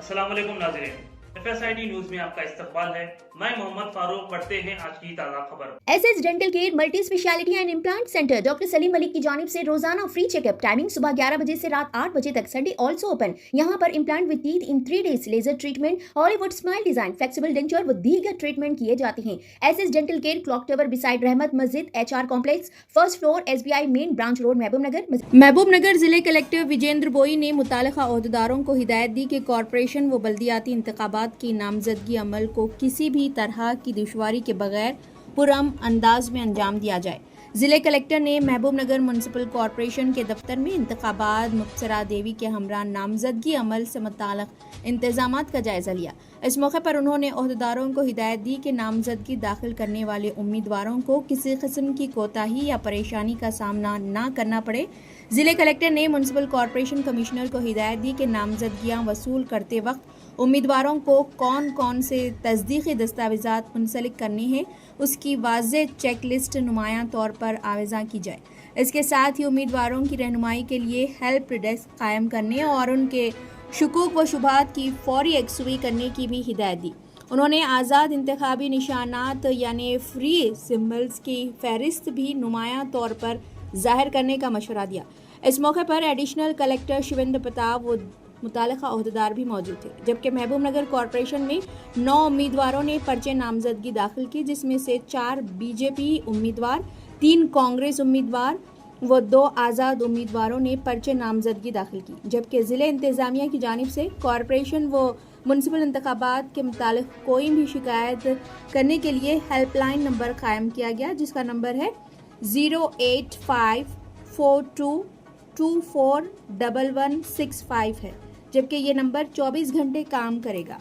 अस्सलाम वालेकुम नाज़रीन, FSID न्यूज में आपका इस्तकबाल है। मैं मोहम्मद फारूक। पढ़ते हैं आज की ताज़ा खबर। SS dental care multi speciality and implant centre doctor Salim Malik की जानिब से रोजाना फ्री चेकअप। टाइमिंग सुबह 11 बजे से रात 8 बजे तक। Sunday also open. यहाँ पर implant with teeth in 3 days, laser treatment, Hollywood smile design, flexible denture व दीगर ट्रीटमेंट किए जाते हैं। SS dental care clock tower beside Rahmat Masjid, HR complex, first floor, SBI main branch road, Mahabubnagar. जिले collector Vijendra बोई ने मुतालिका ओहदेदारों को हिदायत दी कि कॉरपोरेशन व बल्दियाती इंतखाबात की नामजदगी अमल को किसी भी तरह की दुश्वारी के बगैर पुरअमन अंदाज में अंजाम दिया जाए। जिले कलेक्टर ने महबूब नगर म्यूनसिपल कॉरपोरेशन के दफ्तर में इंतखाबात मुबसरा देवी के हमरा नामजदगी अमल से मुताल्लिक इंतजामात का जायजा लिया। इस मौके पर उन्होंने ओहदेदारों को हिदायत दी कि नामजदगी दाखिल करने वाले उम्मीदवारों को किसी किस्म की कोताही या परेशानी का सामना न करना पड़े। जिले कलेक्टर ने म्यूनसिपल कॉरपोरेशन कमिश्नर को हिदायत दी कि नामजदगियाँ वसूल करते वक्त उम्मीदवारों को कौन कौन से तस्दीकी दस्तावेज़ात मुंसलिक करने हैं उसकी वाज़ेह चेक लिस्ट नुमायां तौर पर आवेज़ा की जाए। इसके साथ ही उम्मीदवारों की रहनुमाई के लिए हेल्प डेस्क कायम करने और उनके शुकूक व शुबहात की फौरी यकसुई करने की भी हिदायत दी। उन्होंने आज़ाद इंतखाबी निशानात यानी फ्री सिम्बल्स की फहरिस्त भी नुमायां तौर पर जाहिर करने का मशवरा दिया। इस मौके पर एडिशनल कलेक्टर शिवेंद्र प्रताप व मुतालिका ओहदेदार भी मौजूद थे। जबकि महबूब नगर कॉरपोरेशन में 9 उम्मीदवारों ने पर्चे नामजदगी दाखिल की, जिसमें से 4 BJP उम्मीदवार, 3 कांग्रेस उम्मीदवार व 2 आज़ाद उम्मीदवारों ने पर्चे नामजदगी दाखिल की। जबकि ज़िले इंतज़ामिया की जानिब से कॉरपोरेशन व म्यूनसिपल इंतखाबात के मुतालिक कोई भी शिकायत करने के लिए हेल्पलाइन नंबर कायम किया गया, जिसका नंबर है 08542241165 है। जबकि ये नंबर 24 घंटे काम करेगा।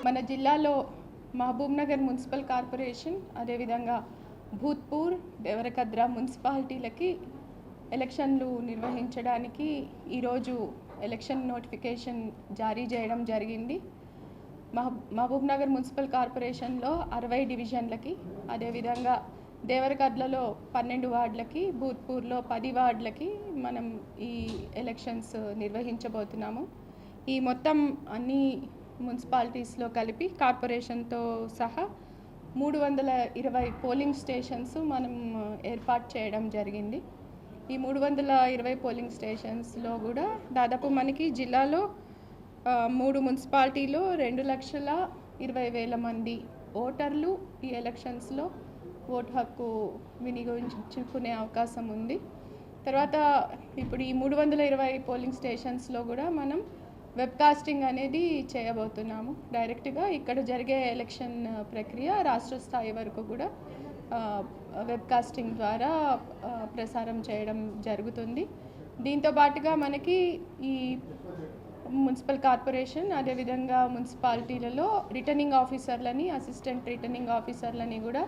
మన జిల్లాలో మహబూబ్ నగర్ మున్సిపల్ కార్పొరేషన్, అదేవిధంగా భూత్పూర్, దేవరకద్ర మున్సిపాలిటీలకి ఎలక్షన్లు నిర్వహించడానికి ఈరోజు ఎలక్షన్ నోటిఫికేషన్ జారీ చేయడం జరిగింది. మహబూబ్ నగర్ మున్సిపల్ కార్పొరేషన్లో 60 డివిజన్లకి, అదేవిధంగా దేవరకద్రలో 12 వార్డులకి, భూత్పూర్లో 10 వార్డులకి మనం ఈ ఎలక్షన్స్ నిర్వహించబోతున్నాము. ఈ మొత్తం అన్ని మున్సిపాలిటీస్లో కలిపి కార్పొరేషన్తో సహా 320 పోలింగ్ స్టేషన్స్ మనం ఏర్పాటు చేయడం జరిగింది. ఈ 320 పోలింగ్ స్టేషన్స్లో కూడా దాదాపు మనకి జిల్లాలో 3 మున్సిపాలిటీలో 2,20,000 మంది ఓటర్లు ఈ ఎలక్షన్స్లో ఓటు హక్కు వినియోగించుకునే అవకాశం ఉంది. తర్వాత ఇప్పుడు ఈ 320 పోలింగ్ స్టేషన్స్లో కూడా మనం వెబ్కాస్టింగ్ అనేది చేయబోతున్నాము. డైరెక్ట్గా ఇక్కడ జరిగే ఎలక్షన్ ప్రక్రియ రాష్ట్ర స్థాయి వరకు కూడా వెబ్కాస్టింగ్ ద్వారా ప్రసారం చేయడం జరుగుతుంది. దీంతో పాటుగా మనకి ఈ మున్సిపల్ కార్పొరేషన్, అదేవిధంగా మున్సిపాలిటీలలో రిటర్నింగ్ ఆఫీసర్లని, అసిస్టెంట్ రిటర్నింగ్ ఆఫీసర్లని కూడా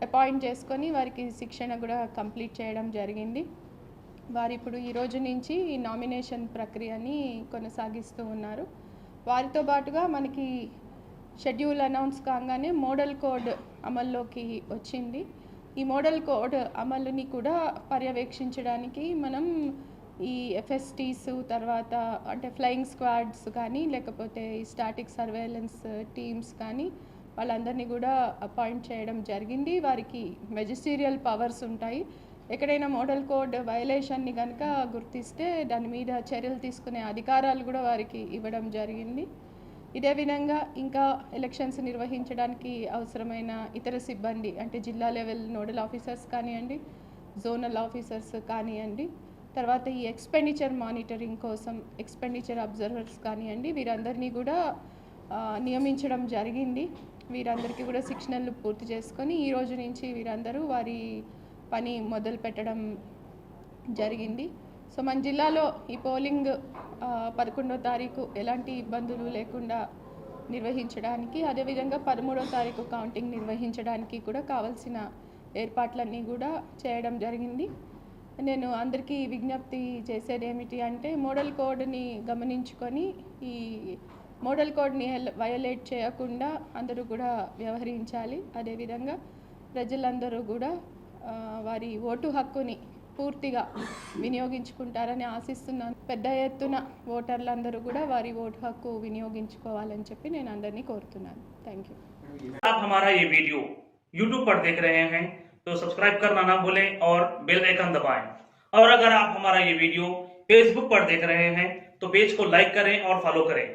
అపాయింట్ చేసుకొని వారికి శిక్షణ కూడా కంప్లీట్ చేయడం జరిగింది. వారు ఇప్పుడు ఈ రోజు నుంచి ఈ నామినేషన్ ప్రక్రియని కొనసాగిస్తూ ఉన్నారు. వారితో పాటుగా మనకి షెడ్యూల్ అనౌన్స్ కాగానే మోడల్ కోడ్ అమల్లోకి వచ్చింది. ఈ మోడల్ కోడ్ అమలుని కూడా పర్యవేక్షించడానికి మనం ఈ FSTs, తర్వాత అంటే ఫ్లయింగ్ స్క్వాడ్స్ కానీ, లేకపోతే ఈ స్టాటిక్ సర్వేలెన్స్ టీమ్స్ కానీ వాళ్ళందరినీ కూడా అపాయింట్ చేయడం జరిగింది. వారికి మెజిస్టీరియల్ పవర్స్ ఉంటాయి. ఎక్కడైనా మోడల్ కోడ్ వయలేషన్ని కనుక గుర్తిస్తే దాని మీద చర్యలు తీసుకునే అధికారాలు కూడా వారికి ఇవ్వడం జరిగింది. ఇదే విధంగా ఇంకా ఎలక్షన్స్ నిర్వహించడానికి అవసరమైన ఇతర సిబ్బంది, అంటే జిల్లా లెవెల్ నోడల్ ఆఫీసర్స్ కానివ్వండి, జోనల్ ఆఫీసర్స్ కానివ్వండి, తర్వాత ఈ ఎక్స్పెండిచర్ మానిటరింగ్ కోసం ఎక్స్పెండిచర్ అబ్జర్వర్స్ కానివ్వండి, వీరందరినీ కూడా నియమించడం జరిగింది. వీరందరికీ కూడా శిక్షణలు పూర్తి చేసుకొని ఈ రోజు నుంచి వీరందరూ వారి పని మొదలు పెట్టడం జరిగింది. సో మన జిల్లాలో ఈ పోలింగ్ 11వ తారీఖు ఎలాంటి ఇబ్బందులు లేకుండా నిర్వహించడానికి, అదేవిధంగా 13వ తారీఖు కౌంటింగ్ నిర్వహించడానికి కూడా కావాల్సిన ఏర్పాట్లన్నీ కూడా చేయడం జరిగింది. నేను అందరికీ విజ్ఞప్తి చేసేది ఏమిటి అంటే, మోడల్ కోడ్ని గమనించుకొని ఈ మోడల్ కోడ్ని వయలేట్ చేయకుండా అందరూ కూడా వ్యవహరించాలి. అదేవిధంగా ప్రజలందరూ కూడా వారి ఓటు హక్కుని పూర్తిగా వినియోగించుకుంటారని ఆశిస్తున్నాను. పెద్ద ఎత్తున ఓటర్లందరూ కూడా వారి ఓటు హక్కు వినియోగించుకోవాలని చెప్పి నేను అందరినీ కోరుతున్నాను. Thank you. आप हमारा ये वीडियो YouTube पर देख रहे हैं तो सब्सक्राइब करना ना भूलें और बेल आइकन दबाएं। और अगर आप हमारा ये वीडियो Facebook पर देख रहे हैं तो पेज को लाइक करें और फॉलो करें।